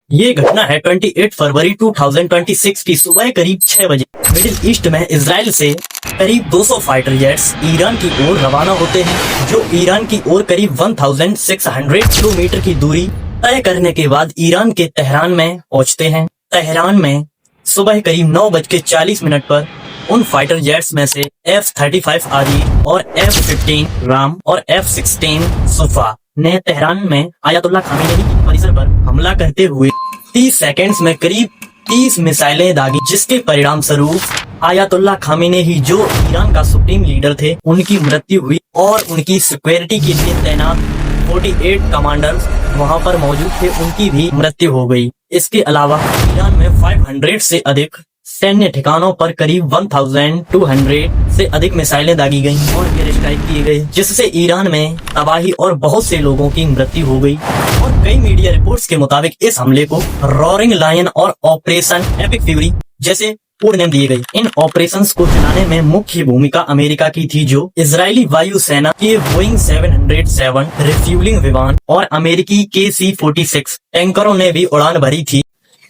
ये घटना है 28 फरवरी 2026 की सुबह करीब 6 बजे। मिडिल ईस्ट में इजराइल से करीब 200 फाइटर जेट्स ईरान की ओर रवाना होते हैं, जो ईरान की ओर करीब 1600 किलोमीटर की दूरी तय करने के बाद ईरान के तेहरान में पहुंचते हैं। तेहरान में सुबह करीब 9:40 पर उन फाइटर जेट्स में से F-35 आदि और F-15 राम और F-16 सुफा ने तेहरान में आयतुल्ला खामेनेई की परिसर पर हमला करते हुए 30 सेकंड्स में करीब 30 मिसाइलें दागी, जिसके परिणाम स्वरूप आयतुल्ला खामेनेई जो ईरान का सुप्रीम लीडर थे, उनकी मृत्यु हुई और उनकी सिक्योरिटी के लिए तैनात 48 कमांडर्स वहां पर मौजूद थे, उनकी भी मृत्यु हो गई। इसके अलावा ईरान में 500 से अधिक सैन्य ठिकानों पर करीब 1200 से अधिक मिसाइलें दागी गईं और एयर स्ट्राइक किए गए, जिससे ईरान में तबाही और बहुत से लोगों की मृत्यु हो गई। और कई मीडिया रिपोर्ट्स के मुताबिक इस हमले को रॉरिंग लायन और ऑपरेशन एपिक फ्यूरी जैसे कोड नेम दिए गए। इन ऑपरेशंस को चलाने में मुख्य भूमिका अमेरिका की थी, जो इजरायली वायुसेना के बोइंग 707 रिफ्यूलिंग विमान और अमेरिकी KC-46 टैंकरों ने भी उड़ान भरी थी,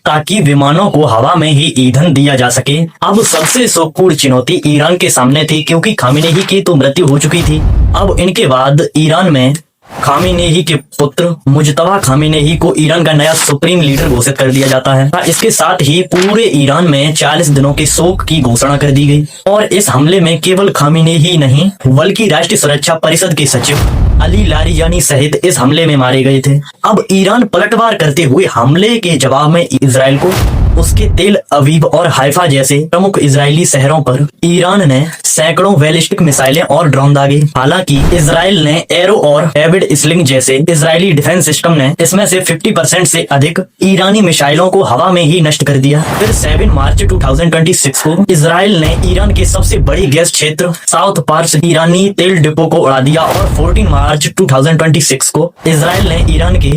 ताकि विमानों को हवा में ही ईंधन दिया जा सके। अब सबसे शोकपूर्ण चुनौती ईरान के सामने थी, क्योंकि खामेनेई की तो मृत्यु हो चुकी थी। अब इनके बाद ईरान में खामेनेई के पुत्र मुजतबा खामेनेई को ईरान का नया सुप्रीम लीडर घोषित कर दिया जाता है। इसके साथ ही पूरे ईरान में 40 दिनों के शोक की घोषणा कर दी गई। और इस हमले में केवल खामेनेई ही नहीं, बल्कि राष्ट्रीय सुरक्षा परिषद के सचिव अली लारिजानी सहित इस हमले में मारे गए थे। अब ईरान पलटवार करते हुए हमले के जवाब में इजराइल को उसके तेल अवीव और हाइफा जैसे प्रमुख इजरायली शहरों पर ईरान ने सैकड़ों बैलिस्टिक मिसाइलें और ड्रोन दागे। हालांकि इजराइल ने एरो और डेविड स्लिंग जैसे इजरायली डिफेंस सिस्टम ने इसमें से 50% से अधिक ईरानी मिसाइलों को हवा में ही नष्ट कर दिया। फिर 7 मार्च 2026 को इजराइल ने ईरान के सबसे बड़ी गैस क्षेत्र साउथ पार्स ईरानी तेल डिपो को उड़ा दिया। और 14 मार्च 2026 को इजराइल ने ईरान के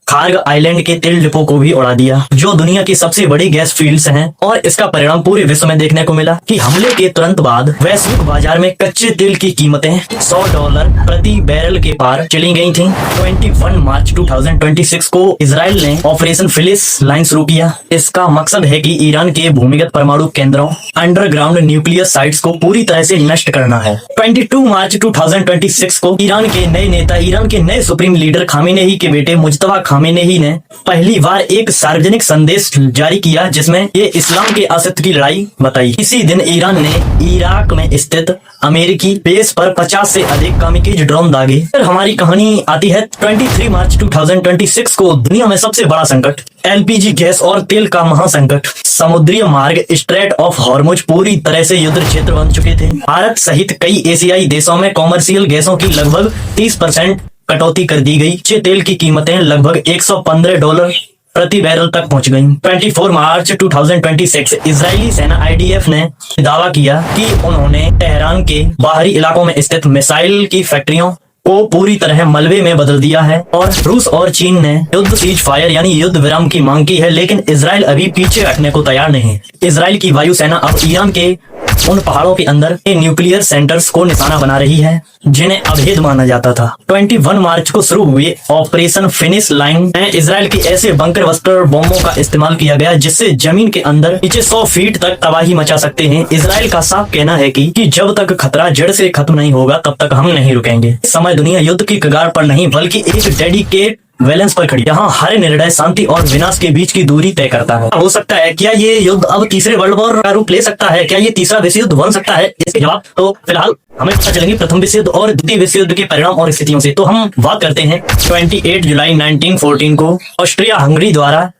खार्ग आइलैंड के तेल डिपो को भी उड़ा दिया, जो दुनिया की सबसे बड़ी गैस फील्ड्स हैं। और इसका परिणाम पूरे विश्व में देखने को मिला कि हमले के तुरंत बाद वैश्विक बाजार में कच्चे तेल की कीमतें $100 प्रति बैरल के पार चली गई थीं। 21 मार्च 2026 को इजराइल ने ऑपरेशन फिलिस लाइन शुरू किया। इसका मकसद है कि ईरान के भूमिगत परमाणु केंद्रों, अंडरग्राउंड न्यूक्लियर साइट्स को पूरी तरह से नष्ट करना है। 22 मार्च 2026 को ईरान के नए नेता, ईरान के नए सुप्रीम लीडर खामेनेई के बेटे मुजतबा खामेनेई ने पहली बार एक सार्वजनिक संदेश जारी किया, जिसमें ये इस्लाम के अस्तित्व की लड़ाई बताई। इसी दिन ईरान ने इराक में स्थित अमेरिकी बेस पर 50 से अधिक कामिकेज ड्रोन दागे। फिर हमारी कहानी आती है 23 मार्च 2026 को। दुनिया में सबसे बड़ा संकट, LPG गैस और तेल का महासंकट, समुद्री मार्ग स्ट्रेट ऑफ हॉर्मुज पूरी तरह से युद्ध क्षेत्र बन चुके थे। भारत सहित कई एशियाई देशों में कॉमर्शियल गैसों की लगभग 30% कटौती कर दी गई। कच्चे तेल की कीमतें लगभग $115 प्रति बैरल तक पहुंच गईं। 24 मार्च 2026 इजरायली सेना IDF ने दावा किया कि उन्होंने तेहरान के बाहरी इलाकों में स्थित मिसाइल की फैक्ट्रियों को पूरी तरह मलबे में बदल दिया है। और रूस और चीन ने युद्ध सीज फायर यानी युद्ध विराम की मांग की है, लेकिन इजराइल अभी पीछे हटने को तैयार नहीं है। इजराइल की वायुसेना अब ईरान के उन पहाड़ों के अंदर के न्यूक्लियर सेंटर्स को निशाना बना रही है, जिन्हें अभेद माना जाता था। 21 मार्च को शुरू हुए ऑपरेशन फिनिश लाइन में इजराइल के ऐसे बंकर बस्टर बॉम्बों का इस्तेमाल किया गया, जिससे जमीन के अंदर नीचे 100 फीट तक तबाही मचा सकते हैं। इजराइल का साफ कहना है कि जब तक खतरा जड़ से खत्म नहीं होगा, तब तक हम नहीं रुकेंगे। इस समय दुनिया युद्ध की कगार पर नहीं, बल्कि एक डेडिकेट बैलेंस पर खड़ी, यहाँ हर निर्णय शांति और विनाश के बीच की दूरी तय करता है। हो सकता है क्या ये युद्ध अब तीसरे वर्ल्ड वॉर का रूप ले सकता है? क्या ये तीसरा विश्व युद्ध बन सकता है? इसके जवाब तो फिलहाल हमें पता चलेंगे प्रथम विश्व युद्ध और द्वितीय विश्व युद्ध के परिणाम और स्थितियों से। तो हम बात करते हैं 28 जुलाई 1914 को ऑस्ट्रिया हंगरी द्वारा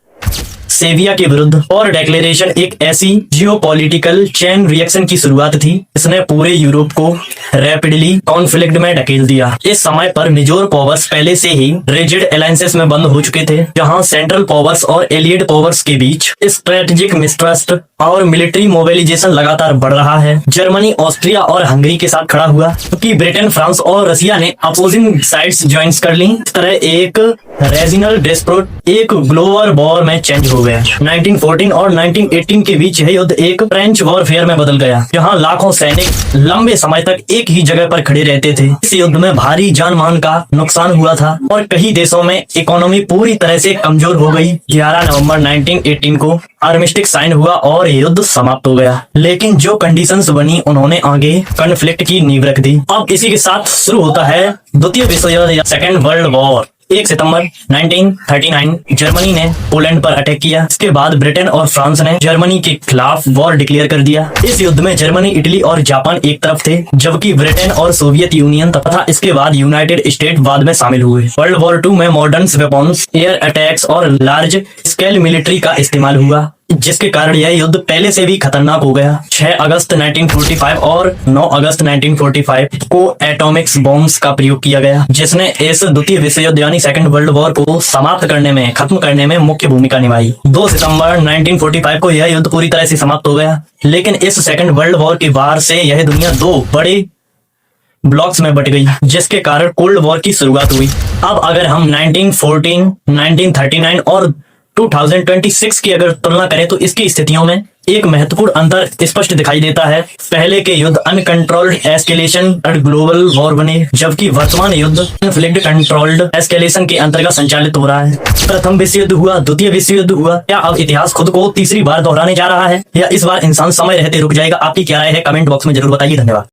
सेविया के विरुद्ध और डेक्लेरेशन एक ऐसी जियोपॉलिटिकल चेन रिएक्शन की शुरुआत थी, इसने पूरे यूरोप को रैपिडली कॉन्फ्लिक्ट में ढकेल दिया। इस समय पर मेजर पावर्स पहले से ही रिजिड अलायंसेस में बंद हो चुके थे, जहां सेंट्रल पावर्स और एलियड पावर्स के बीच स्ट्रेटेजिक मिसट्रस्ट और मिलिट्री मोबिलाइजेशन लगातार बढ़ रहा है। जर्मनी ऑस्ट्रिया और हंगरी के साथ खड़ा हुआ, क्योंकि ब्रिटेन, फ्रांस और रसिया ने अपोजिंग साइड्स ज्वाइन कर ली। इस तरह एक रीजनल डिस्प्यूट एक ग्लोबल वॉर में चेंज हो गया। गया। 1914 और 1918 के बीच यह युद्ध एक फ्रेंच वॉरफेयर में बदल गया, जहां लाखों सैनिक लंबे समय तक एक ही जगह पर खड़े रहते थे। इस युद्ध में भारी जान मान का नुकसान हुआ था और कई देशों में इकोनॉमी पूरी तरह से कमजोर हो गई। 11 नवंबर 1918 को आर्मिस्टिस साइन हुआ और युद्ध समाप्त हो गया, लेकिन जो कंडीशंस बनी उन्होंने आगे कॉन्फ्लिक्ट की नींव रख दी। अब इसी के साथ शुरू होता है द्वितीय विश्व युद्ध या सेकेंड वर्ल्ड वॉर। 1 सितंबर 1939 जर्मनी ने पोलैंड पर अटैक किया। इसके बाद ब्रिटेन और फ्रांस ने जर्मनी के खिलाफ वॉर डिक्लेयर कर दिया। इस युद्ध में जर्मनी, इटली और जापान एक तरफ थे, जबकि ब्रिटेन और सोवियत यूनियन तथा इसके बाद यूनाइटेड स्टेट बाद में शामिल हुए। वर्ल्ड वॉर 2 में मॉडर्न वेपन्स, एयर अटैक्स और लार्ज स्केल मिलिट्री का इस्तेमाल हुआ, जिसके कारण यह युद्ध पहले से भी खतरनाक हो गया। 6 अगस्त 1945 और 9 अगस्त 1945 को एटॉमिक्स बॉम्ब्स का प्रयोग किया गया, जिसने इस द्वितीय विश्व युद्ध यानी सेकंड वर्ल्ड वॉर को समाप्त करने में, खत्म करने में मुख्य भूमिका निभाई। 2 सितंबर 1945 को यह युद्ध पूरी तरह से समाप्त हो गया, लेकिन इस सेकंड वर्ल्ड वॉर के बाद से यह दुनिया 2 बड़े ब्लॉक्स में बट गई, जिसके कारण कोल्ड वॉर की शुरुआत हुई। अब अगर हम 1914, 1939 और 2026 की अगर तुलना करें तो इसकी स्थितियों में एक महत्वपूर्ण अंतर स्पष्ट दिखाई देता है। पहले के युद्ध अनकंट्रोल्ड एस्केलेशन ग्लोबल वॉर बने, जबकि वर्तमान युद्ध कॉन्फ्लिक्ट कंट्रोल्ड एस्केलेशन के अंतर्गत संचालित हो रहा है। प्रथम विश्व युद्ध हुआ, द्वितीय विश्व युद्ध हुआ, क्या अब इतिहास खुद को तीसरी बार दोहराने जा रहा है या इस बार इंसान समय रहते रुक जाएगा? आपकी क्या राय है? कमेंट बॉक्स में जरूर बताइए। धन्यवाद।